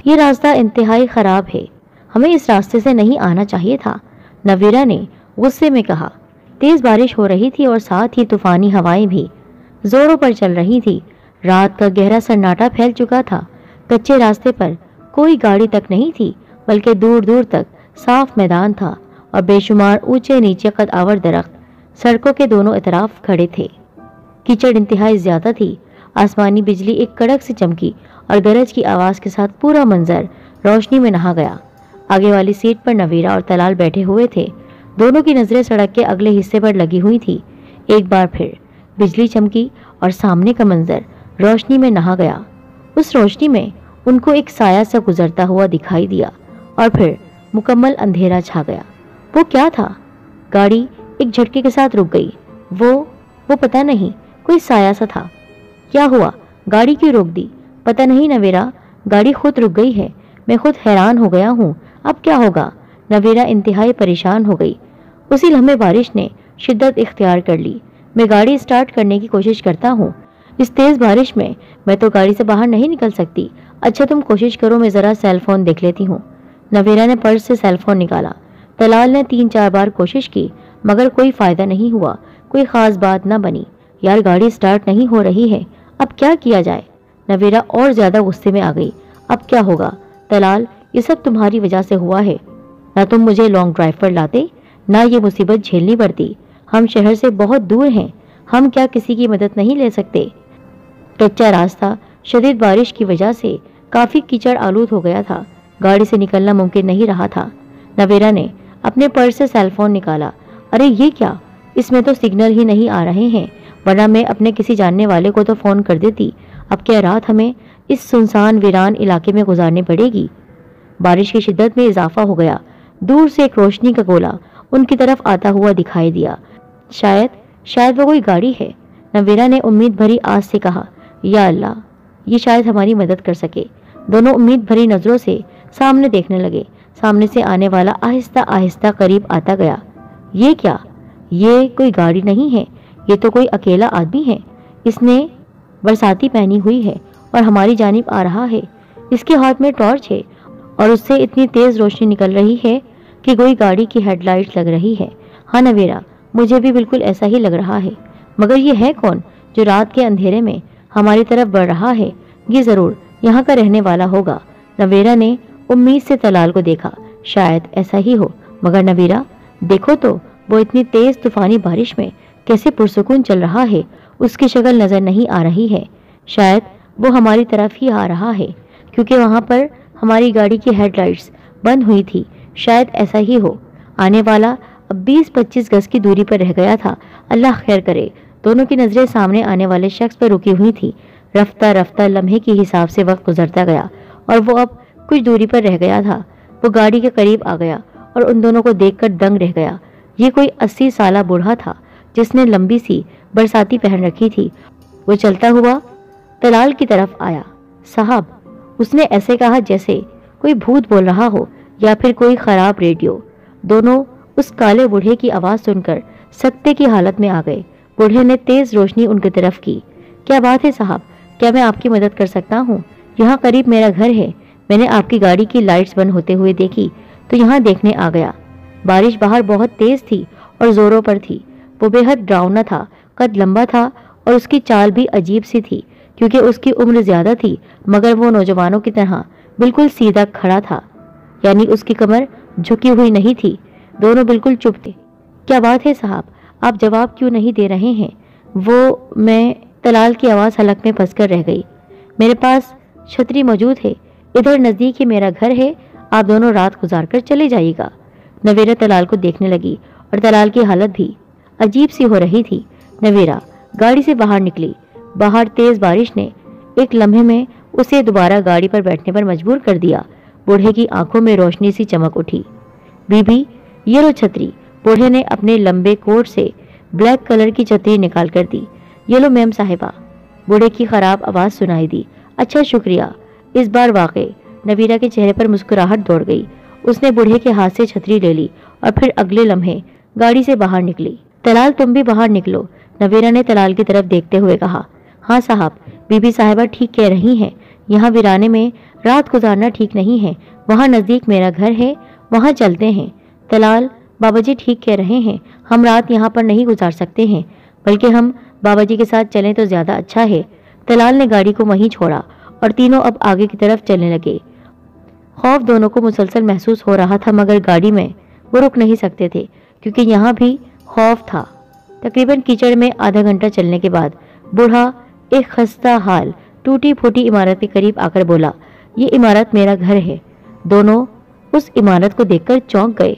یہ راستہ انتہائی خراب ہے، ہمیں اس راستے سے نہیں آنا چاہیے تھا، نویرا نے غصے میں کہا۔ تیز بارش ہو رہی تھی اور ساتھ ہی طوفانی ہوائیں بھی زوروں پر چل رہی تھی۔ رات کا گہرا سناٹا پھیل چکا تھا۔ کچے راستے پر کوئی گاڑی تک نہیں تھی، بلکہ دور دور تک صاف میدان تھا اور بے شمار اونچے نیچے قد آور درخت سڑکوں کے دونوں اطراف کھڑے تھے۔ کیچڑ انتہائی زیادہ تھی۔ آسمانی بجلی ایک کڑک سے چمکی اور گرج کی آواز کے ساتھ پورا منظر روشنی میں نہا گیا۔ آگے والی سیٹ پر نویرا اور طلال بیٹھے ہوئے تھے۔ دونوں کی نظریں سڑک کے اگلے حصے پر لگی ہوئی تھی۔ ایک بار پھر بجلی چمکی اور سامنے کا منظر روشنی میں نہا گیا۔ اس روشنی میں ان کو ایک سایہ سا گزرتا ہوا دکھائی دیا اور پھر مکمل اندھیرا چھا گیا۔ وہ کیا تھا؟ گاڑی ایک جھٹکے کے ساتھ رک گئی۔ وہ پتہ نہیں، کوئی سایہ سا تھا۔ کیا ہوا؟ گاڑی کیوں روک دی؟ پتہ نہیں نویرا، گاڑی خود رک گئی ہے۔ میں خود حیران ہو گیا ہوں، اب کیا ہوگا؟ نویرا انتہائی پریشان ہو گئی۔ اسی لمحے بارش نے شدت اختیار کر لی۔ میں گاڑی سٹارٹ کرنے کی کوشش کرتا ہوں، اس تیز بارش میں تو گاڑی سے باہر نہیں نکل سکتی۔ اچھا تم کوشش کرو، میں ذرا سیل فون دیکھ لیتی ہوں۔ نویرا نے پرس سے سیل فون نکالا۔ طلال نے 3-4 بار کوشش کی مگر کوئی فائدہ نہیں ہوا، کوئی خاص بات نہ بنی۔ یار گاڑی سٹارٹ نہیں ہو رہی ہے، اب کیا کیا جائے؟ نویرا اور زیادہ غصے میں آ گئی۔ اب کیا ہوگا؟ طلال، یہ سب تمہاری وجہ سے ہوا ہے۔ نہ تم مجھے لانگ ڈرائیو پر لاتے، نہ یہ مصیبت جھیلنی پڑتی۔ ہم شہر سے بہت دور ہیں، ہم کیا کسی کی مدد نہیں لے سکتے؟ کچا راستہ شدید بارش کی وجہ سے کافی کیچڑ آلود ہو گیا تھا، گاڑی سے نکلنا ممکن نہیں رہا تھا۔ نویرا نے اپنے پرس سے سیل فون نکالا۔ ارے یہ کیا؟ اس میں تو سگنل ہی نہیں آ رہے ہیں، ورنہ میں اپنے کسی جاننے والے کو تو فون کر دیتی۔ اب کیا رات ہمیں اس سنسان ویران علاقے میں گزارنی پڑے گی؟ بارش کی شدت میں اضافہ ہو گیا۔ دور سے ایک روشنی کا گولا ان کی طرف آتا ہوا دکھائی دیا۔ شاید وہ کوئی گاڑی ہے، نویرا نے امید بھری آس سے کہا۔ یا اللہ، یہ شاید ہماری مدد کر سکے۔ دونوں امید بھری نظروں سے سامنے دیکھنے لگے۔ سامنے سے آنے والا آہستہ آہستہ قریب آتا گیا۔ یہ کیا؟ یہ کوئی گاڑی نہیں ہے، یہ تو کوئی اکیلا آدمی ہے۔ اس نے برساتی پہنی ہوئی ہے اور ہماری جانب آ رہا ہے۔ اس کے ہاتھ میں ٹارچ ہے اور اس سے اتنی تیز روشنی نکل رہی ہے کہ کوئی گاڑی کی ہیڈ لائٹ لگ رہی ہے۔ ہاں نویرا، مجھے بھی بالکل ایسا ہی لگ رہا ہے، مگر یہ ہے کون جو رات کے اندھیرے میں ہماری طرف بڑھ رہا ہے؟ یہ ضرور یہاں کا رہنے والا ہوگا۔ نویرا نے امید سے طلال کو دیکھا۔ شاید ایسا ہی ہو، مگر نویرا دیکھو تو، وہ اتنی تیز طوفانی بارش میں کیسے پرسکون چل رہا ہے؟ اس کی شکل نظر نہیں آ رہی ہے۔ شاید وہ ہماری طرف ہی آ رہا ہے، کیونکہ وہاں پر ہماری گاڑی کی ہیڈ لائٹس بند ہوئی تھی۔ شاید ایسا ہی ہو۔ آنے والا اب 20-25 گز کی دوری پر رہ گیا تھا۔ اللہ خیر کرے۔ دونوں کی نظریں سامنے آنے والے شخص پر رکی ہوئی تھی۔ رفتہ رفتہ لمحے کے حساب سے وقت گزرتا گیا اور وہ اب کچھ دوری پر رہ گیا تھا۔ وہ گاڑی کے قریب آ گیا اور ان دونوں کو دیکھ کر دنگ رہ گیا۔ یہ کوئی 80 سالہ بوڑھا تھا جس نے لمبی سی برساتی پہن رکھی تھی۔ وہ چلتا ہوا طلال کی طرف آیا۔ صاحب، اس نے ایسے کہا جیسے کوئی بھوت بول رہا ہو یا پھر کوئی خراب ریڈیو۔ دونوں اس کالے بوڑھے کی آواز سن کر سکتے کی حالت میں آ گئے۔ بوڑھے نے تیز روشنی ان کی طرف کی۔ کیا بات ہے صاحب، کیا میں آپ کی مدد کر سکتا ہوں؟ یہاں قریب میرا گھر ہے، میں نے آپ کی گاڑی کی لائٹس بند ہوتے ہوئے دیکھی تو یہاں دیکھنے آ گیا۔ بارش باہر بہت تیز تھی اور زوروں پر تھی۔ وہ بے حد ڈراؤنا تھا، قد لمبا تھا اور اس کی چال بھی عجیب سی تھی کیونکہ اس کی عمر زیادہ تھی، مگر وہ نوجوانوں کی طرح بالکل سیدھا کھڑا تھا، یعنی اس کی کمر جھکی ہوئی نہیں تھی۔ دونوں بالکل چپ تھے۔ کیا بات ہے صاحب، آپ جواب کیوں نہیں دے رہے ہیں؟ میں طلال کی آواز حلق میں پھنس کر رہ گئی۔ میرے پاس چھتری موجود ہے، ادھر نزدیک ہی میرا گھر ہے، آپ دونوں رات گزار کر چلے جائیے گا۔ نویرا طلال کو دیکھنے لگی اور طلال کی حالت بھی عجیب سی ہو رہی تھی۔ نویرا گاڑی سے باہر نکلی۔ باہر تیز بارش نے ایک لمحے میں اسے دوبارہ گاڑی پر بیٹھنے پر مجبور کر دیا۔ بوڑھے کی آنکھوں میں روشنی سی چمک اٹھی۔ بی بی، یہ لو چھتری۔ بوڑھے نے اپنے لمبے کوٹ سے بلیک کلر کی چھتری نکال کر دی۔ یہ لو میم صاحبہ۔ بوڑھے کی خراب آواز سنائی دی۔ اچھا شکریہ۔ اس بار واقعی نویرا کے چہرے پر مسکراہٹ دوڑ گئی۔ اس نے بوڑھے کے ہاتھ سے چھتری لے لی اور پھر اگلے لمحے گاڑی سے باہر نکلی۔ طلال تم بھی باہر نکلو، نویرا نے طلال کی طرف دیکھتے ہوئے کہا۔ ہاں صاحب، بی بی صاحبہ ٹھیک کہہ رہی ہیں، यहाँ वीराने में रात गुजारना ठीक नहीं है। वहाँ नज़दीक मेरा घर है, वहाँ चलते हैं। तलाल, बाबा जी ठीक कह रहे हैं, हम रात यहाँ पर नहीं गुजार सकते हैं, बल्कि हम बाबा जी के साथ चलें तो ज़्यादा अच्छा है। तलाल ने गाड़ी को वहीं छोड़ा और तीनों अब आगे की तरफ चलने लगे। खौफ दोनों को मुसलसल महसूस हो रहा था, मगर गाड़ी में वो रुक नहीं सकते थे क्योंकि यहाँ भी खौफ था। तकरीबन कीचड़ में आधा घंटा चलने के बाद बूढ़ा एक खस्ता हाल टूटी फूटी इमारत के करीब आकर बोला, ये इमारत मेरा घर है। दोनों उस इमारत को देखकर चौंक गए।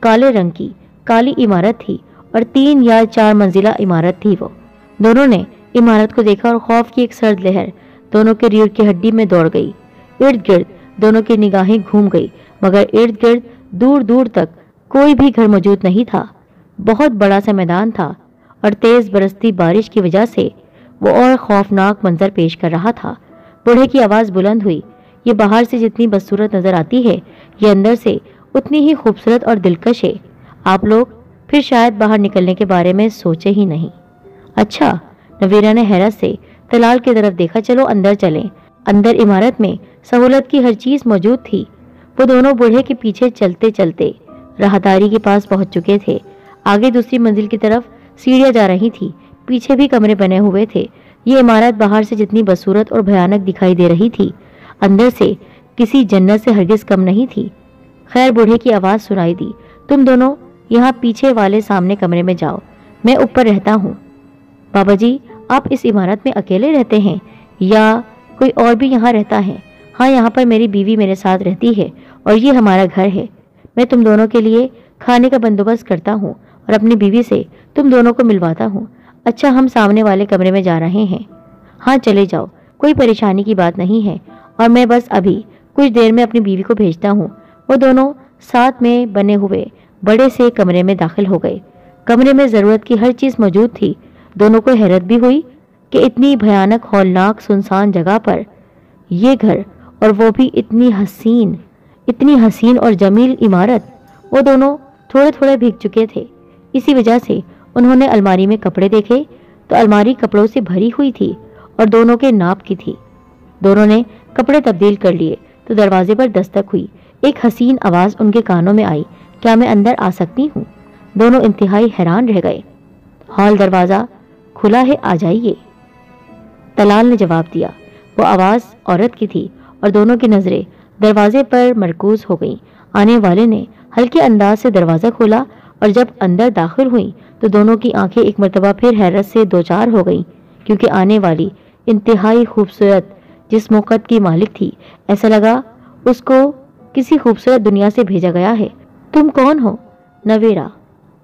काले रंग की काली इमारत थी और 3 या 4 मंजिला इमारत थी वो। दोनों ने इमारत को देखा और खौफ की एक सर्द लहर दोनों के रीढ़ की हड्डी में दौड़ गई। इर्द गिर्द दोनों की निगाहें घूम गई, मगर इर्द गिर्द दूर दूर तक कोई भी घर मौजूद नहीं था। बहुत बड़ा सा मैदान था और तेज बरसती बारिश की वजह से वो और खौफनाक मंजर पेश कर रहा था। बूढ़े की आवाज़ बुलंद हुई, ये बाहर से जितनी बदसूरत नजर आती है, ये अंदर से उतनी ही खूबसूरत और दिलकश है। आप लोग फिर शायद बाहर निकलने के बारे में सोचे ही नहीं। अच्छा, नवीरा ने हैरत से तलाल की तरफ देखा। चलो अंदर चलें। अंदर इमारत में सहूलत की हर चीज मौजूद थी। वो दोनों बूढ़े के पीछे चलते चलते राहदारी के पास पहुंच चुके थे। आगे दूसरी मंजिल की तरफ सीढ़ियां जा रही थी, पीछे भी कमरे बने हुए थे। ये इमारत बाहर से जितनी बदसूरत और भयानक दिखाई दे रही थी, अंदर से किसी जन्नत से हरगिज कम नहीं थी। खैर, बूढ़े की आवाज़ सुनाई दी, तुम दोनों यहाँ पीछे वाले सामने कमरे में जाओ, मैं ऊपर रहता हूँ। बाबा जी, आप इस इमारत में अकेले रहते हैं या कोई और भी यहाँ रहता है? हाँ, यहाँ पर मेरी बीवी मेरे साथ रहती है और ये हमारा घर है। मैं तुम दोनों के लिए खाने का बंदोबस्त करता हूँ और अपनी बीवी से तुम दोनों को मिलवाता हूँ। अच्छा, हम सामने वाले कमरे में जा रहे हैं। हाँ, चले जाओ, कोई परेशानी की बात नहीं है और मैं बस अभी कुछ देर में अपनी बीवी को भेजता हूँ। वो दोनों साथ में बने हुए बड़े से कमरे में दाखिल हो गए। कमरे में ज़रूरत की हर चीज़ मौजूद थी। दोनों को हैरत भी हुई कि इतनी भयानक हौलनाक सुनसान जगह पर ये घर, और वो भी इतनी हसीन और जमील इमारत। वो दोनों थोड़े थोड़े भीग चुके थे, इसी वजह से उन्होंने अलमारी में कपड़े देखे तो अलमारी कपड़ों से भरी हुई थी और दोनों के नाप की थी। दोनों ने कपड़े तब्दील कर लिए तो दरवाजे पर दस्तक हुई। एक हसीन आवाज़ उनके कानों में आई, क्या मैं अंदर आ सकती हूँ? दोनों इंतहाई हैरान रह गए। हॉल दरवाज़ा खुला है, आ जाइए, तलाल ने जवाब दिया। वो आवाज़ औरत की थी और दोनों की नज़रें दरवाजे पर मरकूज हो गईं। आने वाले ने हल्के अंदाज से दरवाज़ा खोला और जब अंदर दाखिल हुई तो दोनों की आंखें एक मर्तबा फिर हैरत से दो चार हो गईं, क्योंकि आने वाली इंतहाई खूबसूरत जिस मौक़त की मालिक थी, ऐसा लगा उसको किसी खूबसूरत दुनिया से भेजा गया है। तुम कौन हो? नवेरा।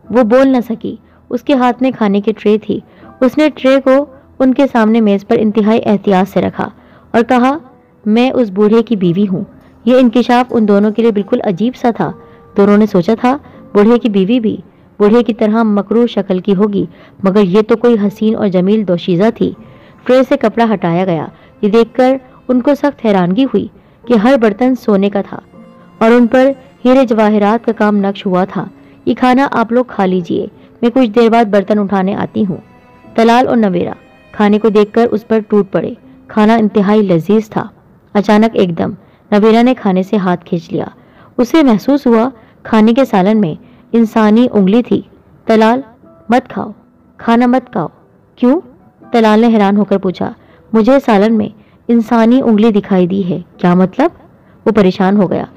वो बोल न सकी। उसके हाथ में खाने की ट्रे थी। उसने ट्रे को उनके सामने मेज पर इंतहाई एहतियात से रखा और कहा, मैं उस बूढ़े की बीवी हूँ। ये इंकिशाफ उन दोनों के लिए बिल्कुल अजीब सा था। दोनों ने सोचा था बूढ़े की बीवी भी बूढ़े की तरह मकरूह शक्ल की होगी, मगर ये तो कोई हसीन और जमील दोशीज़ा थी। ट्रे से कपड़ा हटाया गया। ये देखकर उनको सख्त हैरानगी हुई कि हर बर्तन सोने का था और उन पर हीरे जवाहरात का काम नक्श हुआ था। ये खाना आप लोग खा लीजिए, मैं कुछ देर बाद बर्तन उठाने आती हूँ। तलाल और नवेरा खाने को देखकर उस पर टूट पड़े। खाना इंतहाई लजीज था। अचानक एकदम नवेरा ने खाने से हाथ खींच लिया। उसे महसूस हुआ खाने के सालन में इंसानी उंगली थी। तलाल, मत खाओ, खाना मत खाओ। क्यों? तलाल ने हैरान होकर पूछा। मुझे सालन में इंसानी उंगली दिखाई दी है। क्या मतलब? वो परेशान हो गया।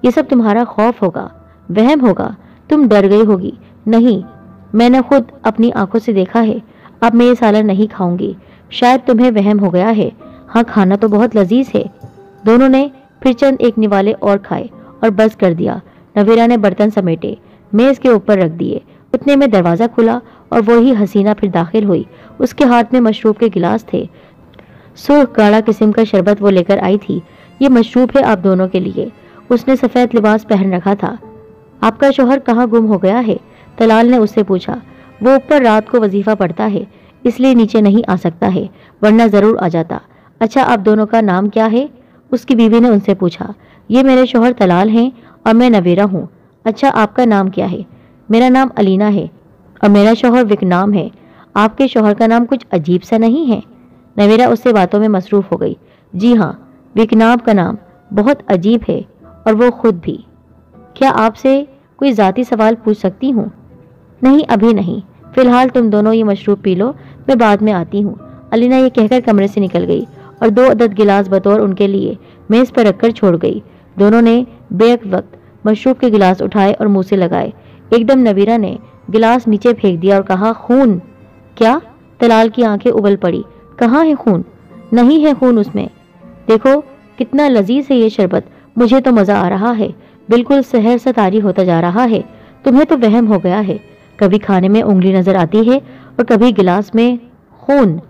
ये सब तुम्हारा खौफ होगा, वहम होगा, तुम डर गई होगी। नहीं, मैंने खुद अपनी आंखों से देखा है। अब मैं ये सालन नहीं खाऊंगी। शायद तुम्हें वहम हो गया है। हाँ, खाना तो बहुत लजीज है। दोनों ने फिर चंद एक निवाले और खाए और बस कर दिया। नवेरा ने बर्तन समेटे, मेज के ऊपर रख दिए। उतने में दरवाज़ा खुला और वही हसीना फिर दाखिल हुई। उसके हाथ में मशरूब के गिलास थे। सुर्ख गाढ़ा किस्म का शरबत वो लेकर आई थी। ये मशरूब है आप दोनों के लिए। उसने सफ़ेद लिबास पहन रखा था। आपका शौहर कहाँ गुम हो गया है? तलाल ने उससे पूछा। वो ऊपर रात को वजीफा पढ़ता है, इसलिए नीचे नहीं आ सकता है, वरना ज़रूर आ जाता। अच्छा, आप दोनों का नाम क्या है? उसकी बीवी ने उनसे पूछा। ये मेरे शौहर तलाल हैं और मैं नवेरा हूँ। अच्छा, आपका नाम क्या है? मेरा नाम अलीना है और मेरा शौहर विकनाम है। आपके शौहर का नाम कुछ अजीब सा नहीं है? नवेरा उससे बातों में मसरूफ़ हो गई। जी हाँ, विकनाब का नाम बहुत अजीब है और वो खुद भी। क्या आपसे कोई ज़ाती सवाल पूछ सकती हूँ? नहीं, अभी नहीं, फिलहाल तुम दोनों ये मशरूब पी लो, मैं बाद में आती हूँ। अलीना ये कहकर कमरे से निकल गई और 2 अदद गिलास बतौर उनके लिए मेज पर रखकर छोड़ गई। दोनों ने बेक वक्त मशरूब के गिलास उठाए और मुंह से लगाए। एकदम नवीरा ने गिलास नीचे फेंक दिया और कहा, खून? क्या? तलाल की आंखें उबल पड़ी। कहाँ है खून? नहीं है खून उसमें। देखो कितना लजीज है ये शरबत, मुझे तो मजा आ रहा है, बिल्कुल सहर सा तारी होता जा रहा है। तुम्हें तो वहम हो गया है, कभी खाने में उंगली नजर आती है और कभी गिलास में खून।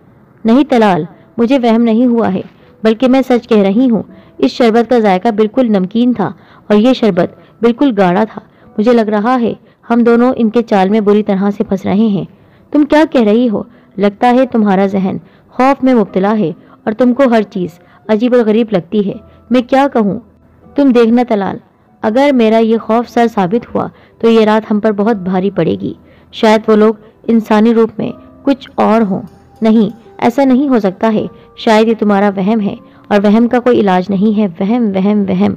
नहीं तलाल, मुझे वहम नहीं हुआ है, बल्कि मैं सच कह रही हूँ। इस शरबत का जायका बिल्कुल नमकीन था और ये शरबत बिल्कुल गाढ़ा था। मुझे लग रहा है हम दोनों इनके चाल में बुरी तरह से फंस रहे हैं। तुम क्या कह रही हो? लगता है तुम्हारा जहन खौफ में मुब्तला है और तुमको हर चीज अजीब और गरीब लगती है। मैं क्या कहूँ? तुम देखना तलाल, अगर मेरा ये खौफ सर साबित हुआ तो ये रात हम पर बहुत भारी पड़ेगी। शायद वो लोग इंसानी रूप में कुछ और हों। नहीं, ऐसा नहीं हो सकता है। शायद ये तुम्हारा वहम है और वहम का कोई इलाज नहीं है। वहम वहम वहम,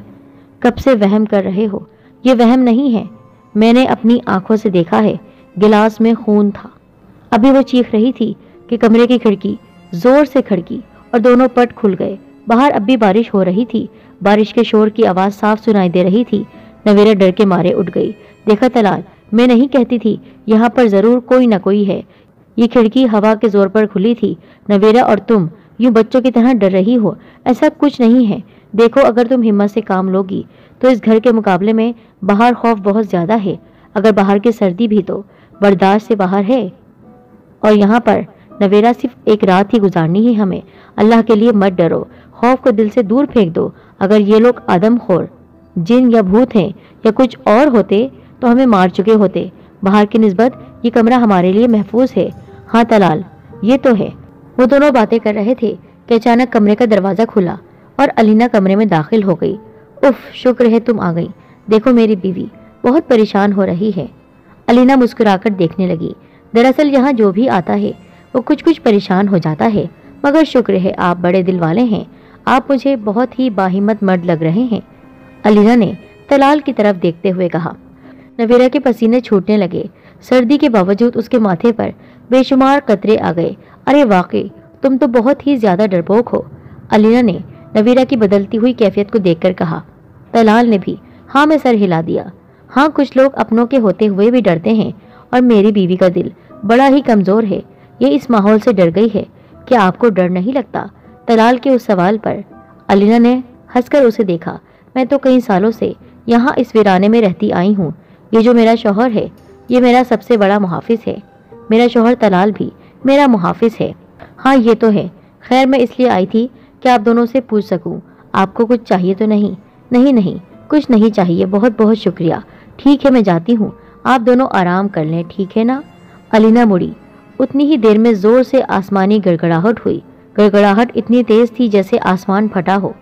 कब से वहम कर रहे हो? ये वहम नहीं है, मैंने अपनी आंखों से देखा है, गिलास में खून था। अभी वो चीख रही थी कि कमरे की खिड़की जोर से खड़की और दोनों पट खुल गए। बाहर अब भी बारिश हो रही थी। बारिश के शोर की आवाज साफ सुनाई दे रही थी। नवीरा डर के मारे उठ गई। देखा तलाल, मैं नहीं कहती थी यहाँ पर जरूर कोई न कोई है। ये खिड़की हवा के जोर पर खुली थी। नवीरा, और तुम यूं बच्चों की तरह डर रही हो। ऐसा कुछ नहीं है। देखो, अगर तुम हिम्मत से काम लोगी तो इस घर के मुकाबले में बाहर खौफ बहुत ज्यादा है। अगर बाहर की सर्दी भी तो बर्दाश्त से बाहर है, और यहाँ पर नवेरा सिर्फ एक रात ही गुजारनी है हमें। अल्लाह के लिए मत डरो, खौफ को दिल से दूर फेंक दो। अगर ये लोग आदमखोर जिन या भूत हैं या कुछ और होते तो हमें मार चुके होते। बाहर की निस्बत ये कमरा हमारे लिए महफूज है। हाँ तलाल, ये तो है। वो दोनों बातें कर रहे थे कि अचानक कमरे का दरवाजा खुला और अलीना कमरे में दाखिल हो गई। उफ, शुक्र है तुम आ गई। देखो मेरी बीवी बहुत परेशान हो रही है। अलीना मुस्कुराकर देखने लगी। दरअसल यहाँ जो भी आता है वो कुछ कुछ परेशान हो जाता है, मगर शुक्र है आप बड़े दिल वाले हैं। आप मुझे बहुत ही बाहिम्मत मर्द लग रहे हैं। अलीना ने तलाल की तरफ देखते हुए कहा। नवीरा के पसीने छूटने लगे। सर्दी के बावजूद उसके माथे पर बेशुमार कतरे आ गए। अरे वाकई तुम तो बहुत ही ज्यादा डरपोक हो। अलीना ने नवीरा की बदलती हुई कैफियत को देखकर कहा। तलाल ने भी हाँ में सर हिला दिया। हाँ, कुछ लोग अपनों के होते हुए भी डरते हैं और मेरी बीवी का दिल बड़ा ही कमजोर है। ये इस माहौल से डर गई है। क्या आपको डर नहीं लगता? तलाल के उस सवाल पर अलीना ने हंसकर उसे देखा। मैं तो कई सालों से यहाँ इस वीराने में रहती आई हूँ। ये जो मेरा शौहर है ये मेरा सबसे बड़ा मुहाफिज है। मेरा शौहर तलाल भी मेरा मुहाफिज है। हाँ ये तो है। खैर मैं इसलिए आई थी कि आप दोनों से पूछ सकूं, आपको कुछ चाहिए तो नहीं? नहीं नहीं, कुछ नहीं चाहिए, बहुत बहुत शुक्रिया। ठीक है मैं जाती हूँ, आप दोनों आराम कर लें, ठीक है ना? अलीना मुड़ी। उतनी ही देर में जोर से आसमानी गड़गड़ाहट हुई। गड़गड़ाहट इतनी तेज थी जैसे आसमान फटा हो।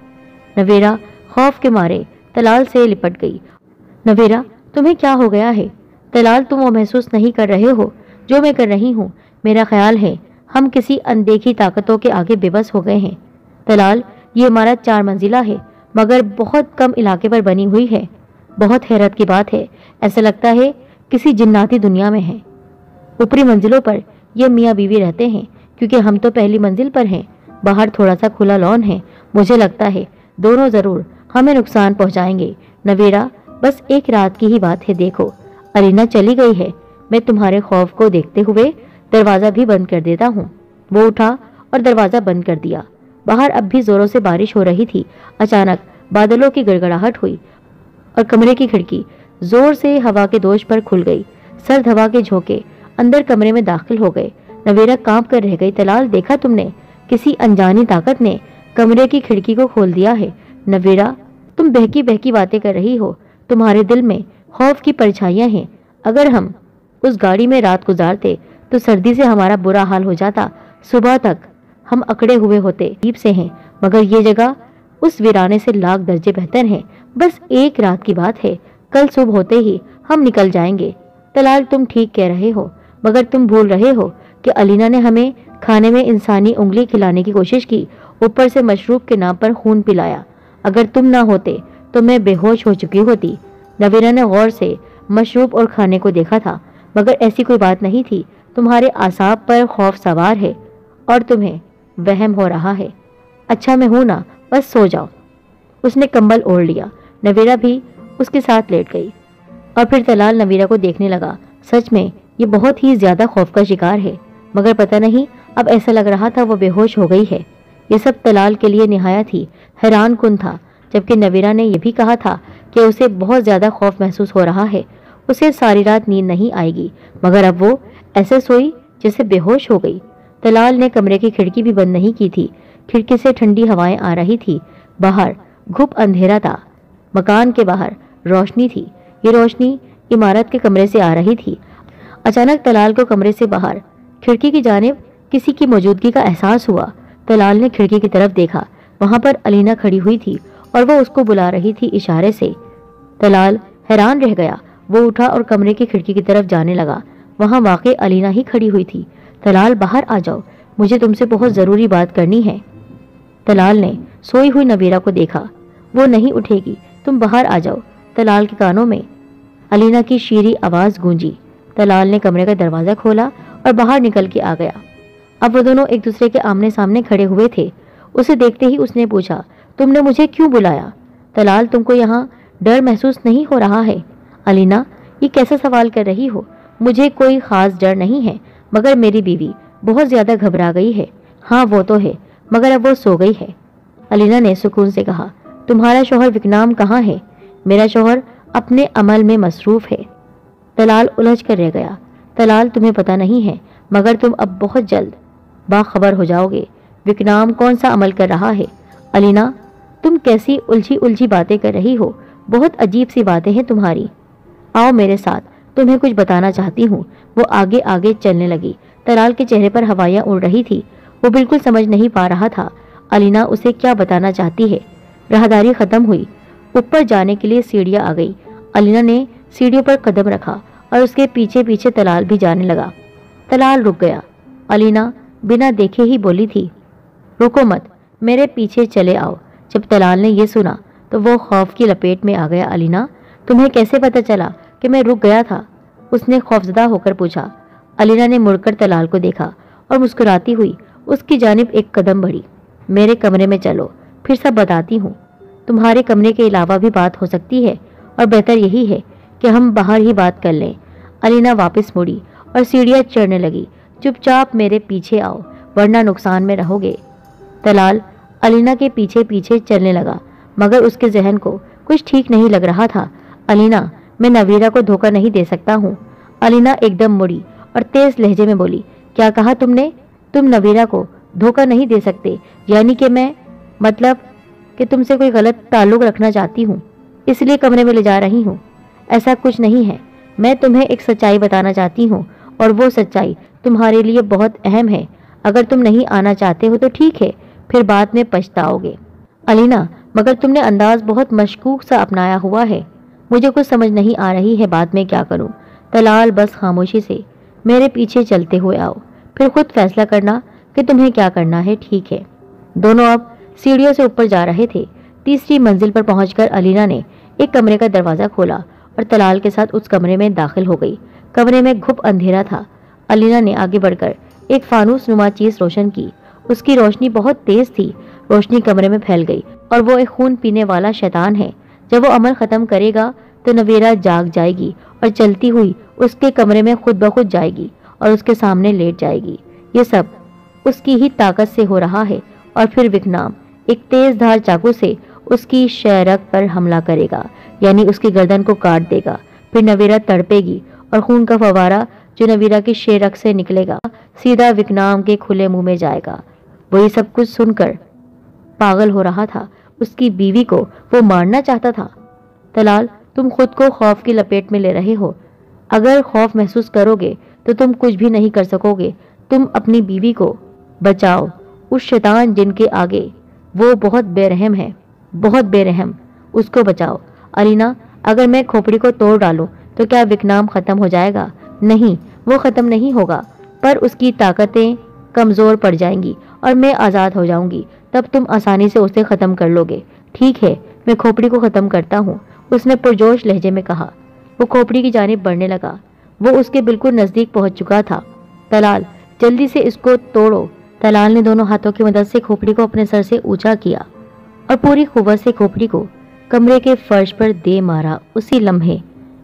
नवेरा खौफ के मारे तलाल से लिपट गई। नवेरा, तुम्हें क्या हो गया है? तलाल, तुम वो महसूस नहीं कर रहे हो जो मैं कर रही हूँ। मेरा ख्याल है हम किसी अनदेखी ताकतों के आगे बेबस हो गए हैं। तलाल, ये इमारत 4 मंजिला है मगर बहुत कम इलाके पर बनी हुई है। बहुत हैरत की बात है, ऐसा लगता है किसी जिन्नाती दुनिया में है। ऊपरी मंजिलों पर ये मियाँ बीवी रहते हैं क्योंकि हम तो पहली मंजिल पर हैं। बाहर थोड़ा सा खुला लॉन है। मुझे लगता है दोनों जरूर हमें नुकसान पहुंचाएंगे। नवेरा, बस एक रात की ही बात है। देखो अलीना चली गई है। मैं तुम्हारे खौफ को देखते हुए दरवाजा भी बंद कर देता हूँ। वो उठा और दरवाजा बंद कर दिया। बाहर अब भी जोरों से बारिश हो रही थी। अचानक बादलों की गड़गड़ाहट हुई और कमरे की खिड़की जोर से हवा के दोष पर खुल गई। सर्द हवा के झोंके अंदर कमरे में दाखिल हो गए। नवेरा कांप कर रह गई। तलाल, देखा तुमने? किसी अनजानी ताकत ने कमरे की खिड़की को खोल दिया है। नवेरा, तुम बहकी बहकी बातें कर रही हो। तुम्हारे दिल में खौफ की परछाइयां हैं। अगर हम उस गाड़ी में रात गुजारते तो सर्दी से हमारा बुरा हाल हो जाता। सुबह तक हम अकड़े हुए होते। अजीब से हैं, मगर ये जगह उस वीराने से लाख दर्जे बेहतर है। बस एक रात की बात है, कल सुबह होते ही हम निकल जाएंगे। तलाल, तुम ठीक कह रहे हो, मगर तुम भूल रहे हो कि अलीना ने हमें खाने में इंसानी उंगली खिलाने की कोशिश की, ऊपर से मशरूब के नाम पर खून पिलाया। अगर तुम ना होते तो मैं बेहोश हो चुकी होती। नवीरा ने गौर से मशरूब और खाने को देखा था, मगर ऐसी कोई बात नहीं थी। तुम्हारे आसाब पर खौफ सवार है और तुम्हें वहम हो रहा है। अच्छा मैं हूं ना, बस सो जाओ। उसने कंबल ओढ़ लिया। नवीरा भी उसके साथ लेट गई और फिर तलाल नवीरा को देखने लगा। सच में ये बहुत ही ज्यादा खौफ का शिकार है, मगर पता नहीं अब ऐसा लग रहा था वो बेहोश हो गई है। ये सब तलाल के लिए निहायत ही हैरान कुन था, जबकि नवीरा ने यह भी कहा था कि उसे बहुत ज्यादा खौफ महसूस हो रहा है, उसे सारी रात नींद नहीं आएगी, मगर अब वो ऐसे सोई जैसे बेहोश हो गई। तलाल ने कमरे की खिड़की भी बंद नहीं की थी। खिड़की से ठंडी हवाएं आ रही थी। बाहर घुप अंधेरा था। मकान के बाहर रोशनी थी। ये रोशनी इमारत के कमरे से आ रही थी। अचानक तलाल को कमरे से बाहर खिड़की की जानिब किसी की मौजूदगी का एहसास हुआ। तलाल ने खिड़की की तरफ देखा। वहां पर अलीना खड़ी हुई थी और वो उसको बुला रही थी इशारे से। तलाल हैरान रह गया। वो उठा और कमरे की खिड़की की तरफ जाने लगा। वहां वाकई अलीना ही खड़ी हुई थी। तलाल बाहर आ जाओ, मुझे तुमसे बहुत जरूरी बात करनी है। तलाल ने सोई हुई नवीरा को देखा। वो नहीं उठेगी, तुम बाहर आ जाओ। तलाल के कानों में अलीना की शीरी आवाज गूंजी। तलाल ने कमरे का दरवाजा खोला और बाहर निकल के आ गया। अब वो दोनों एक दूसरे के आमने सामने खड़े हुए थे। उसे देखते ही उसने पूछा, तुमने मुझे क्यों बुलाया? तलाल, तुमको यहाँ डर महसूस नहीं हो रहा है? अलीना, ये कैसा सवाल कर रही हो? मुझे कोई खास डर नहीं है, मगर मेरी बीवी बहुत ज्यादा घबरा गई है। हाँ वो तो है, मगर अब वो सो गई है। अलीना ने सुकून से कहा, तुम्हारा शौहर विकनाम कहाँ है? मेरा शौहर अपने अमल में मसरूफ है। तलाल उलझ कर रह गया। तलाल, तुम्हें पता नहीं है, मगर तुम अब बहुत जल्द बाखबर हो जाओगे। विकनाम कौन सा अमल कर रहा है? अलीना, तुम कैसी उलझी उलझी बातें कर रही हो? बहुत अजीब सी बातें हैं तुम्हारी। आओ मेरे साथ, तुम्हें कुछ बताना चाहती हूँ। वो आगे आगे चलने लगी। तलाल के चेहरे पर हवाइयाँ उड़ रही थी। वो बिल्कुल समझ नहीं पा रहा था अलीना उसे क्या बताना चाहती है। राहदारी खत्म हुई। ऊपर जाने के लिए सीढ़ियाँ आ गई। अलीना ने सीढ़ियों पर कदम रखा और उसके पीछे पीछे तलाल भी जाने लगा। तलाल रुक गया। अलीना बिना देखे ही बोली थी, रुको मत, मेरे पीछे चले आओ। जब तलाल ने यह सुना तो वो खौफ की लपेट में आ गया। अलीना, तुम्हें कैसे पता चला कि मैं रुक गया था? उसने खौफजदा होकर पूछा। अलीना ने मुड़कर तलाल को देखा और मुस्कुराती हुई उसकी जानिब एक कदम बढ़ी। मेरे कमरे में चलो, फिर सब बताती हूँ। तुम्हारे कमरे के अलावा भी बात हो सकती है और बेहतर यही है कि हम बाहर ही बात कर लें। अलीना वापस मुड़ी और सीढ़ियाँ चढ़ने लगी। चुपचाप मेरे पीछे आओ, वरना नुकसान में रहोगे। तलाल अलीना के पीछे पीछे चलने लगा, मगर उसके जहन को कुछ ठीक नहीं लग रहा था। अलीना, मैं नवीरा को धोखा नहीं दे सकता हूँ। अलीना एकदम मुड़ी और तेज लहजे में बोली, क्या कहा तुमने? तुम नवीरा को धोखा नहीं दे सकते? यानी कि मैं, मतलब कि तुमसे कोई गलत ताल्लुक रखना चाहती हूँ, इसलिए कमरे में ले जा रही हूँ? ऐसा कुछ नहीं है। मैं तुम्हें एक सच्चाई बताना चाहती हूँ और वो सच्चाई तुम्हारे लिए बहुत अहम है। अगर तुम नहीं आना चाहते हो तो ठीक है, फिर बाद में पछताओगे। अलीना, मगर तुमने अंदाज बहुत मशकूक सा अपनाया हुआ है। मुझे कुछ समझ नहीं आ रही है, बाद में क्या करूं? तलाल, बस खामोशी से मेरे पीछे चलते हुए आओ, फिर खुद फैसला करना कि तुम्हें क्या करना है, ठीक है? दोनों अब सीढ़ियों से ऊपर जा रहे थे। तीसरी मंजिल पर पहुंचकर अलीना ने एक कमरे का दरवाजा खोला और तलाल के साथ उस कमरे में दाखिल हो गई। कमरे में घुप अंधेरा था। अलीना ने आगे बढ़कर एक फानूस नुमा चीज रोशन की। उसकी रोशनी बहुत तेज थी। रोशनी कमरे में फैल गई और वो एक खून पीने वाला शैतान है। जब वो अमल खत्म करेगा तो नवीरा जाग जाएगी और चलती हुई उसके कमरे में खुद ब खुद जाएगी और उसके सामने लेट जाएगी। ये सब उसकी ही ताकत से हो रहा है। और फिर विकनाम एक तेज धार चाकू से उसकी शहरक पर हमला करेगा, यानी उसकी गर्दन को काट देगा। फिर नवीरा तड़पेगी और खून का फवारा जो नवीरा की शेरक से निकलेगा सीधा विकनाम के खुले मुंह में जाएगा। वही सब कुछ सुनकर पागल हो रहा था। उसकी बीवी को वो मारना चाहता था। तलाल, तुम खुद को खौफ की लपेट में ले रहे हो। अगर खौफ महसूस करोगे तो तुम कुछ भी नहीं कर सकोगे। तुम अपनी बीवी को बचाओ उस शैतान जिनके आगे वो बहुत बेरहम है, बहुत बेरहम। उसको बचाओ। अलीना, अगर मैं खोपड़ी को तोड़ डालूं तो क्या विकनाम खत्म हो जाएगा? नहीं, वो खत्म नहीं होगा, पर उसकी ताकतें कमज़ोर पड़ जाएंगी और मैं आज़ाद हो जाऊंगी, तब तुम आसानी से उसे ख़त्म कर लोगे। ठीक है, मैं खोपड़ी को ख़त्म करता हूँ, उसने पुरजोश लहजे में कहा। वो खोपड़ी की जानिब बढ़ने लगा। वो उसके बिल्कुल नज़दीक पहुँच चुका था। तलाल, जल्दी से इसको तोड़ो। तलाल ने दोनों हाथों की मदद से खोपड़ी को अपने सर से ऊंचा किया और पूरी कुव्वत से खोपड़ी को कमरे के फर्श पर दे मारा। उसी लम्हे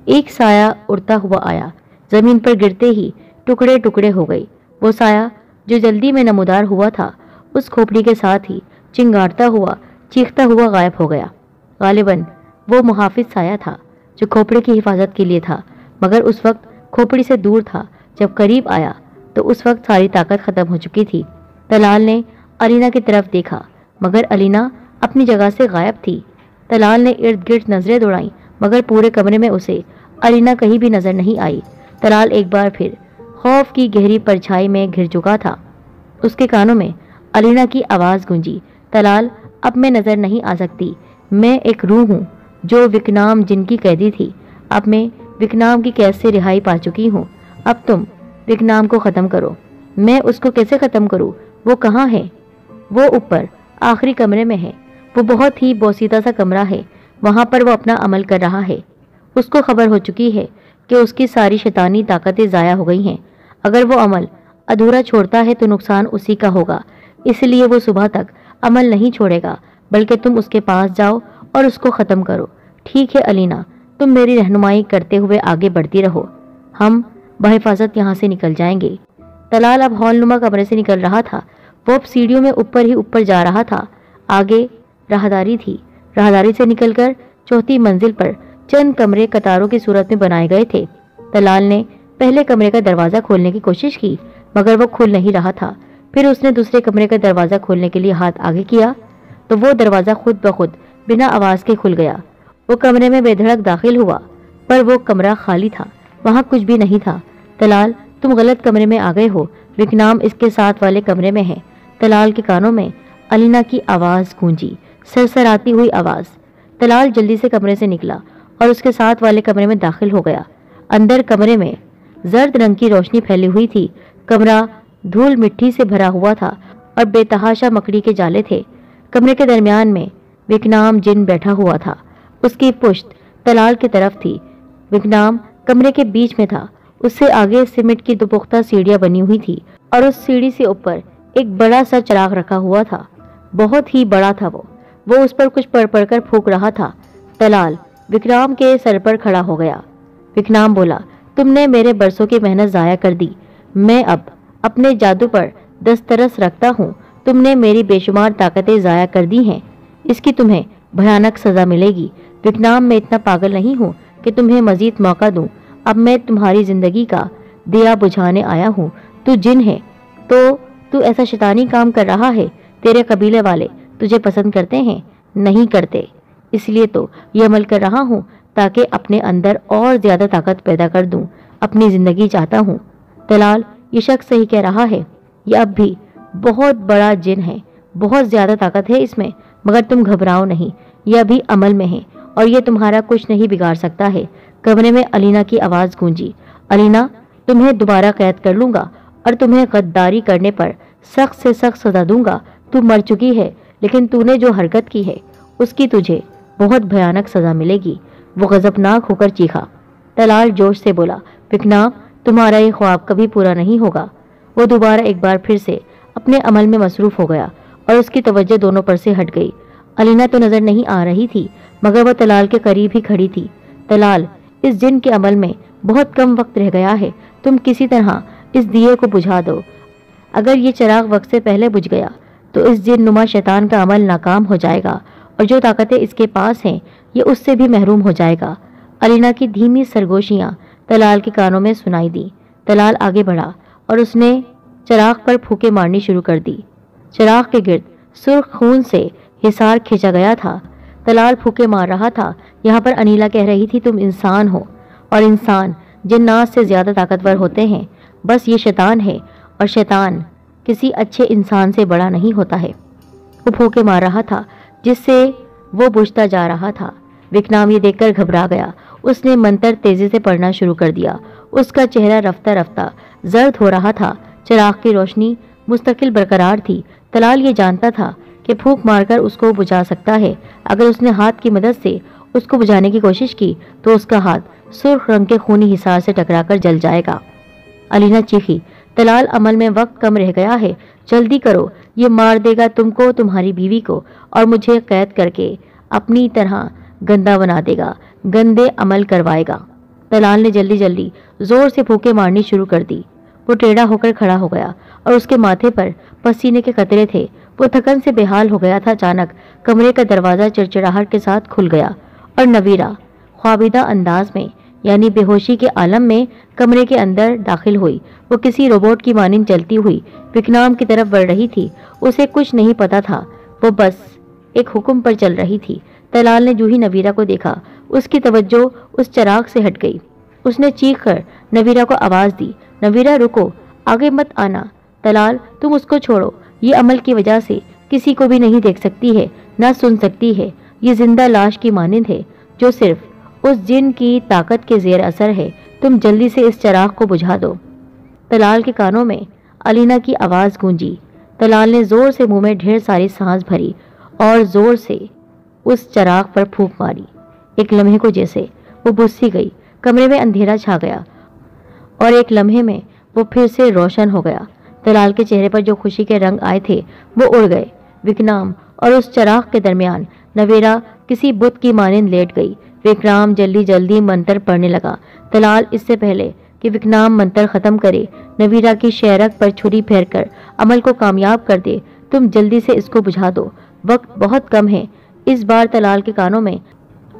एक साया उड़ता हुआ आया, जमीन पर गिरते ही टुकड़े टुकड़े हो गई। वो साया जो जल्दी में नमूदार हुआ था, उस खोपड़ी के साथ ही चिंगारता हुआ, चीखता हुआ गायब हो गया। गालिबन वो मुहाफिज साया था जो खोपड़ी की हिफाजत के लिए था, मगर उस वक्त खोपड़ी से दूर था। जब करीब आया तो उस वक्त सारी ताकत खत्म हो चुकी थी। तलाल ने अलीना की तरफ देखा, मगर अलीना अपनी जगह से गायब थी। तलाल ने इर्द गिर्द नजरें दौड़ाईं, मगर पूरे कमरे में उसे अलीना कहीं भी नजर नहीं आई। तलाल एक बार फिर खौफ की गहरी परछाई में घिर चुका था। उसके कानों में अलीना की आवाज़ गूंजी, तलाल, अब मैं नजर नहीं आ सकती। मैं एक रूह हूँ जो विकनाम जिनकी कैदी थी। अब मैं विकनाम की कैद से रिहाई पा चुकी हूँ। अब तुम विकनाम को ख़त्म करो। मैं उसको कैसे ख़त्म करूँ? वो कहाँ है? वो ऊपर आखिरी कमरे में है। वो बहुत ही बोसीदा सा कमरा है। वहाँ पर वो अपना अमल कर रहा है। उसको खबर हो चुकी है कि उसकी सारी शैतानी ताकतें ज़ाया हो गई हैं। अगर वो अमल अधूरा छोड़ता है तो नुकसान उसी का होगा। इसलिए वो सुबह तक अमल नहीं छोड़ेगा, बल्कि तुम उसके पास जाओ और उसको ख़त्म करो। ठीक है अलीना, तुम मेरी रहनुमाई करते हुए आगे बढ़ती रहो। हम बहिफाजत यहाँ से निकल जाएंगे। तलाल अब हॉलनुमा कमरे से निकल रहा था। वो अब सीढ़ियों में ऊपर ही ऊपर जा रहा था। आगे राहदारी थी। राहदारी से निकलकर चौथी मंजिल पर चंद कमरे कतारों की सूरत में बनाए गए थे। तलाल ने पहले कमरे का दरवाज़ा खोलने की कोशिश की, मगर वो खुल नहीं रहा था। फिर उसने दूसरे कमरे का दरवाज़ा खोलने के लिए हाथ आगे किया तो वो दरवाज़ा खुद ब खुद बिना आवाज़ के खुल गया। वो कमरे में बेधड़क दाखिल हुआ, पर वो कमरा खाली था। वहाँ कुछ भी नहीं था। तलाल, तुम गलत कमरे में आ गए हो। विकनाम इसके साथ वाले कमरे में है। तलाल के कानों में अलीना की आवाज़ गूंजी, सरसराती हुई आवाज़। तलाल जल्दी से कमरे से निकला और उसके साथ वाले कमरे में दाखिल हो गया। अंदर कमरे में जर्द रंग की रोशनी फैली हुई थी। कमरा धूल मिट्टी से भरा हुआ था और बेतहाशा मकड़ी के जाले थे। कमरे के दरमियान में विकनाम जिन बैठा हुआ था। उसकी पुश्त तलाल की तरफ थी। विकनाम कमरे के बीच में था। उससे आगे सीमेंट की दो पुख्ता सीढ़ियां बनी हुई थी और उस सीढ़ी से ऊपर एक बड़ा सा चिराग रखा हुआ था। बहुत ही बड़ा था वो उस पर कुछ पढ़ पढ़ कर फूंक रहा था। तलाल विकराम के सर पर खड़ा हो गया। विकराम बोला, तुमने मेरे बरसों की मेहनत ज़ाया कर दी। मैं अब अपने जादू पर दस्तरस रखता हूँ। तुमने मेरी बेशुमार ताकतें ज़ाया कर दी हैं। इसकी तुम्हें भयानक सज़ा मिलेगी। विकराम, मैं इतना पागल नहीं हूँ कि तुम्हें मज़ीद मौका दूँ। अब मैं तुम्हारी ज़िंदगी का दिया बुझाने आया हूँ। तू जिन है तो तू ऐसा शैतानी काम कर रहा है। तेरे कबीले वाले तुझे पसंद करते हैं? नहीं करते। इसलिए तो ये अमल कर रहा हूँ ताकि अपने अंदर और ज़्यादा ताकत पैदा कर दूँ। अपनी ज़िंदगी चाहता हूँ। तलाल, ये शख्स सही कह रहा है। ये अब भी बहुत बड़ा जिन है। बहुत ज़्यादा ताकत है इसमें, मगर तुम घबराओ नहीं। ये अभी अमल में है और ये तुम्हारा कुछ नहीं बिगाड़ सकता है। कमरे में अलीना की आवाज़ गूंजी, अलीना, तुम्हें दोबारा कैद कर लूँगा और तुम्हें गद्दारी करने पर सख्त से सख्त सजा दूंगा। तू मर चुकी है, लेकिन तूने जो हरकत की है उसकी तुझे बहुत भयानक सजा मिलेगी। वो गजबनाक होकर चीखा। तलाल जोश से बोला, विकराम, तुम्हारा ये ख्वाब कभी पूरा नहीं होगा। वो दोबारा एक बार फिर से अपने अमल में मसरूफ हो गया और उसकी तवज्जो दोनों पर से हट गई। अलीना तो नजर नहीं आ रही थी, मगर वह तलाल के करीब ही खड़ी थी। तलाल, इस जिन के अमल में बहुत कम वक्त रह गया है। तुम किसी तरह इस दिए को बुझा दो। अगर ये चिराग वक्त से पहले बुझ गया तो इस जिन नुमा शैतान का अमल नाकाम हो जाएगा और जो ताकतें इसके पास हैं ये उससे भी महरूम हो जाएगा। अलीना की धीमी सरगोशियाँ तलाल के कानों में सुनाई दी। तलाल आगे बढ़ा और उसने चिराग पर फूंके मारनी शुरू कर दी। चिराग के गिर्द सुर्ख खून से हिसार खींचा गया था। तलाल फूंके मार रहा था। यहाँ पर अनीला कह रही थी, तुम इंसान हो और इंसान जिन्नात से ज़्यादा ताकतवर होते हैं। बस ये शैतान है और शैतान किसी अच्छे इंसान से बड़ा नहीं होता है। वो फूंके मार रहा था जिससे वो बुझता जा रहा था। विकराम ये देखकर घबरा गया। उसने मंत्र तेजी से पढ़ना शुरू कर दिया। उसका चेहरा रफ्ता रफ्ता जर्द हो रहा था। चिराग की रोशनी मुस्तकिल बरकरार थी। तलाल ये जानता था कि फूंक मारकर उसको बुझा सकता है। अगर उसने हाथ की मदद से उसको बुझाने की कोशिश की तो उसका हाथ सुर्ख रंग के खूनी हिसार से टकराकर जल जाएगा। अलीना चीखी, तलाल, अमल में वक्त कम रह गया है, जल्दी करो, ये मार देगा तुमको, तुम्हारी बीवी को, और मुझे कैद करके अपनी तरह गंदा बना देगा, गंदे अमल करवाएगा। तलाल ने जल्दी जल्दी जोर से फूंके मारनी शुरू कर दी। वो टेढ़ा होकर खड़ा हो गया और उसके माथे पर पसीने के कतरे थे। वो थकन से बेहाल हो गया था। अचानक कमरे का दरवाजा चिड़चिड़ाहट के साथ खुल गया और नवीरा ख्वाबिदा अंदाज में, यानी बेहोशी के आलम में, कमरे के अंदर दाखिल हुई। वो किसी रोबोट की मानिंद चलती हुई विकनाम की तरफ बढ़ रही थी। उसे कुछ नहीं पता था, वो बस एक हुक्म पर चल रही थी। तलाल ने जूही नवीरा को देखा, उसकी तवज्जो उस चिराग से हट गई। उसने चीख कर नवीरा को आवाज दी, नवीरा रुको, आगे मत आना। तलाल, तुम उसको छोड़ो, ये अमल की वजह से किसी को भी नहीं देख सकती है, ना सुन सकती है। ये जिंदा लाश की मानिंद है जो सिर्फ उस जिन की ताकत के जेर असर है। तुम जल्दी से इस चिराग को बुझा दो। तलाल के कानों में अलीना की आवाज गूंजी। तलाल ने जोर से मुंह में ढेर सारी सांस भरी और जोर से उस चिराग पर फूंक मारी। एक लम्हे को जैसे वो बुझ सी गई। कमरे में अंधेरा छा गया और एक लम्हे में वो फिर से रोशन हो गया। तलाल के चेहरे पर जो खुशी के रंग आए थे वो उड़ गए। विकराम और उस चिराग के दरमियान नवीरा किसी बुत की मानिंद लेट गई। विकराम जल्दी जल्दी मंत्र पढ़ने लगा। तलाल इससे पहले कि विकराम मंत्र खत्म करे, नवीरा की शेरक पर छुरी फेरकर अमल को कामयाब कर दे। तुम जल्दी से इसको बुझा दो, वक्त बहुत कम है। इस बार तलाल के कानों में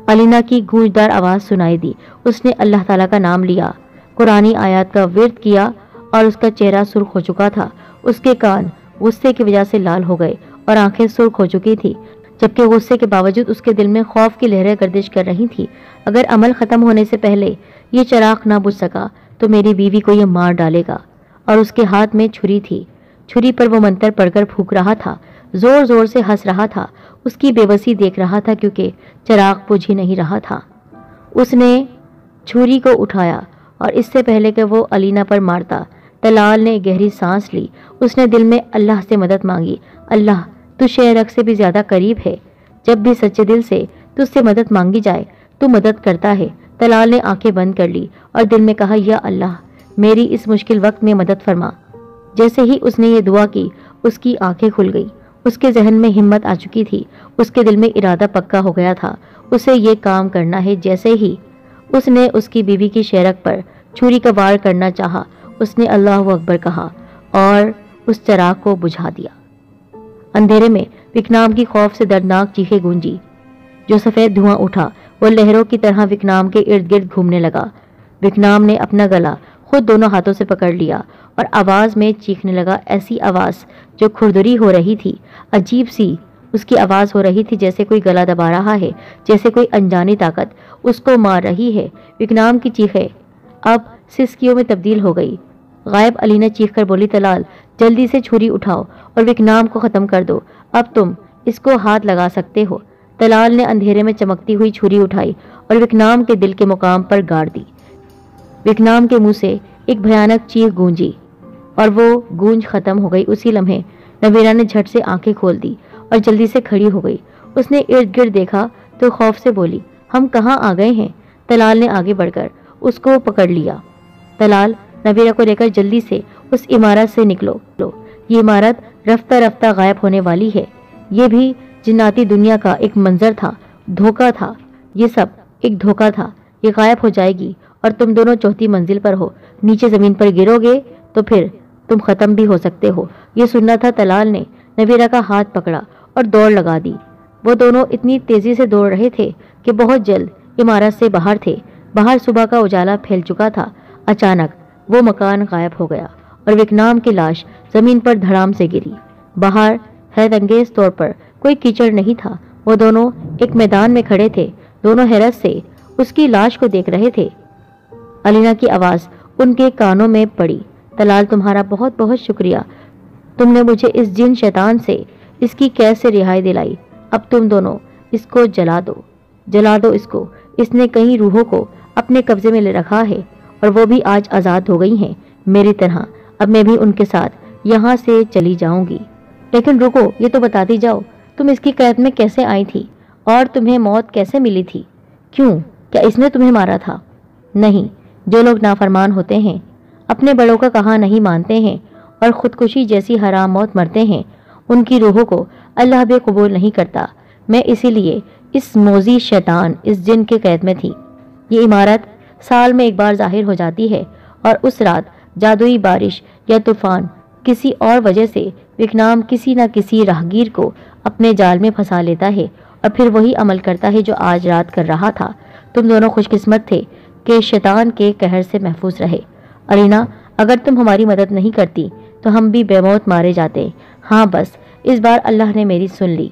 अलीना की गूंजदार आवाज सुनाई दी। उसने अल्लाह ताला का नाम लिया, कुरानी आयत का विर्द किया और उसका चेहरा सुर्ख हो चुका था। उसके कान गुस्से की वजह से लाल हो गए और आंखें सुर्ख हो चुकी थी, जबकि गुस्से के बावजूद उसके दिल में खौफ की लहरें गर्दिश कर रही थी। अगर अमल खत्म होने से पहले ये चिराग ना बुझ सका तो मेरी बीवी को ये मार डालेगा। और उसके हाथ में छुरी थी। छुरी पर वो मंत्र पढ़कर फूंक रहा था, जोर जोर से हंस रहा था। उसकी बेबसी देख रहा था क्योंकि चिराग बुझ ही नहीं रहा था। उसने छुरी को उठाया और इससे पहले कि वो अलीना पर मारता, तलाल ने गहरी सांस ली। उसने दिल में अल्लाह से मदद मांगी, अल्लाह तू शेरक से भी ज्यादा करीब है। जब भी सच्चे दिल से तुझसे मदद मांगी जाए तू मदद करता है। तलाल ने आंखें बंद कर ली और दिल में कहा, या अल्लाह मेरी इस मुश्किल वक्त में मदद फरमा। जैसे ही उसने ये दुआ की उसकी आंखें खुल गई। उसके जहन में हिम्मत आ चुकी थी। उसके दिल में इरादा पक्का हो गया था, उसे ये काम करना है। जैसे ही उसने उसकी बीवी की शेरक पर छुरी का वार करना चाहा, उसने अल्लाह अकबर कहा और उस चिराग को बुझा दिया। अंधेरे में विकराम की खौफ से दर्दनाक चीखें गूंजी। जो सफेद धुआं उठा वो लहरों की तरह विकराम के इर्द गिर्द घूमने लगा। विकराम ने अपना गला खुद दोनों हाथों से पकड़ लिया और आवाज में चीखने लगा, ऐसी आवाज जो खुरदुरी हो रही थी। अजीब सी उसकी आवाज हो रही थी, जैसे कोई गला दबा रहा है, जैसे कोई अनजानी ताकत उसको मार रही है। विकराम की चीखें अब सिसकियों में तब्दील हो गई। गायब अलीना चीख कर बोली, तलाल जल्दी से छुरी उठाओ और विकराम को खत्म कर दो। अब तुम इसको हाथ लगा सकते हो। तलाल ने अंधेरे में चमकती हुई छुरी उठाई और विकराम के दिल के मुकाम पर गाड़ दी। विकराम के मुंह से एक भयानक चीख गूंजी और वो गूंज खत्म हो गई। उसी लम्हे नवीरा ने झट से आंखें खोल दी और जल्दी से खड़ी हो गई। उसने इर्द गिर्द देखा तो खौफ से बोली, हम कहाँ आ गए हैं। तलाल ने आगे बढ़कर उसको पकड़ लिया। तलाल, नवीरा को लेकर जल्दी से उस इमारत से निकलो। ये इमारत रफ्ता रफ्ता गायब होने वाली है। ये भी जिन्नाती दुनिया का एक मंजर था, धोखा था। ये सब एक धोखा था। ये गायब हो जाएगी और तुम दोनों चौथी मंजिल पर हो। नीचे जमीन पर गिरोगे तो फिर तुम खत्म भी हो सकते हो। ये सुनना था। तलाल ने नवीरा का हाथ पकड़ा और दौड़ लगा दी। वो दोनों इतनी तेजी से दौड़ रहे थे कि बहुत जल्द इमारत से बाहर थे। बाहर सुबह का उजाला फैल चुका था। अचानक वो मकान गायब हो गया और विकराम की लाश जमीन पर धड़ाम से गिरी। बाहर हैरतअंगेज तौर पर कोई कीचड़ नहीं था। वो दोनों एक मैदान में खड़े थे। दोनों हैरत से उसकी लाश को देख रहे थे। अलीना की आवाज उनके कानों में पड़ी, तलाल तुम्हारा बहुत बहुत शुक्रिया। तुमने मुझे इस जिन शैतान से इसकी कैद से रिहाई दिलाई। अब तुम दोनों इसको जला दो, जला दो इसको। इसने कई रूहों को अपने कब्जे में ले रखा है और वो भी आज आज़ाद हो गई हैं मेरी तरह। अब मैं भी उनके साथ यहाँ से चली जाऊंगी। लेकिन रुको, ये तो बताती जाओ, तुम इसकी कैद में कैसे आई थी और तुम्हें मौत कैसे मिली थी? क्यों, क्या इसने तुम्हें मारा था? नहीं, जो लोग नाफरमान होते हैं, अपने बड़ों का कहा नहीं मानते हैं और खुदकुशी जैसी हराम मौत मरते हैं, उनकी रूहों को अल्लाह भी कबूल नहीं करता। मैं इसीलिए इस मोजी शैतान, इस जिन के कैद में थी। ये इमारत साल में एक बार जाहिर हो जाती है और उस रात जादुई बारिश या तूफान किसी और वजह से विकनाम किसी न किसी राहगीर को अपने जाल में फंसा लेता है और फिर वही अमल करता है जो आज रात कर रहा था। तुम दोनों खुशकिस्मत थे कि शैतान के कहर से महफूज रहे। अरीना, अगर तुम हमारी मदद नहीं करती तो हम भी बेमौत मारे जाते। हाँ, बस इस बार अल्लाह ने मेरी सुन ली।